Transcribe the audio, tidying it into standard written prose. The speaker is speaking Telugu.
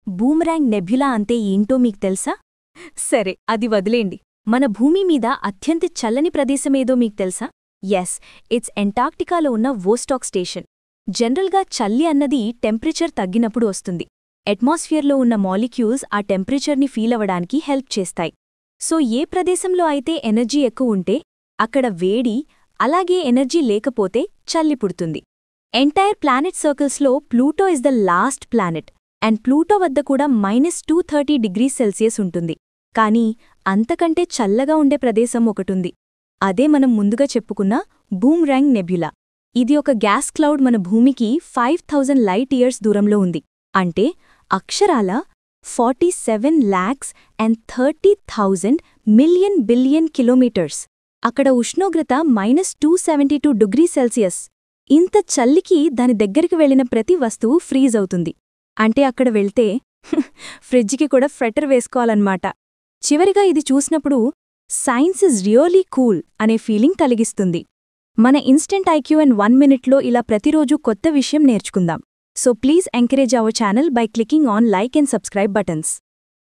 బూమరాంగ్ నెబ్యులా అంటే ఏంటో మీకు తెలుసా? సరే, అది వదిలేండి. మన భూమి మీద అత్యంత చల్లని ప్రదేశమేదో మీకు తెలుసా? ఎస్, ఇట్స్ ఎంటార్క్టికాలో ఉన్న వోస్టాక్ స్టేషన్. జనరల్గా చల్లి అన్నది టెంపరేచర్ తగ్గినప్పుడు వస్తుంది. అట్మాస్ఫియర్లో ఉన్న మాలిక్యూల్స్ ఆ టెంపరేచర్ని ఫీలవడానికి హెల్ప్ చేస్తాయి. సో ఏ ప్రదేశంలో అయితే ఎనర్జీ ఎక్కువుంటే అక్కడ వేడి, అలాగే ఎనర్జీ లేకపోతే చల్లి పుడుతుంది. ఎంటైర్ ప్లానెట్ సర్కిల్స్లో Pluto is the last planet. And Pluto వద్ద కూడా -230°C ఉంటుంది. కానీ అంతకంటే చల్లగా ఉండే ప్రదేశం ఒకటుంది. అదే మనం ముందుగా చెప్పుకున్న బూమరాంగ్ నెబ్యులా. ఇది ఒక గ్యాస్ క్లౌడ్ మన భూమికి 5000 లైట్ ఇయర్స్ దూరంలో ఉంది. అంటే అక్షరాల 47,30,000 మిలియన్ బిలియన్ కిలోమీటర్స్. అక్కడ ఉష్ణోగ్రత -272°C. ఇంత చల్లికి దాని దగ్గరికి వెళ్లిన ప్రతి వస్తువు ఫ్రీజ్ అవుతుంది. అంటే అక్కడ వెళ్తే ఫ్రిడ్జ్కి కూడా ఫ్రెటర్ వేసుకోవాలన్నమాట. చివరిగా ఇది చూసినప్పుడు సైన్స్ ఇస్ రియలీ కూల్ అనే ఫీలింగ్ కలిగిస్తుంది. మన ఇన్స్టెంట్ ఐక్యూ అండ్ 1 మినిట్లో ఇలా ప్రతిరోజు కొత్త విషయం నేర్చుకుందాం. So please encourage our channel by clicking on like and subscribe buttons.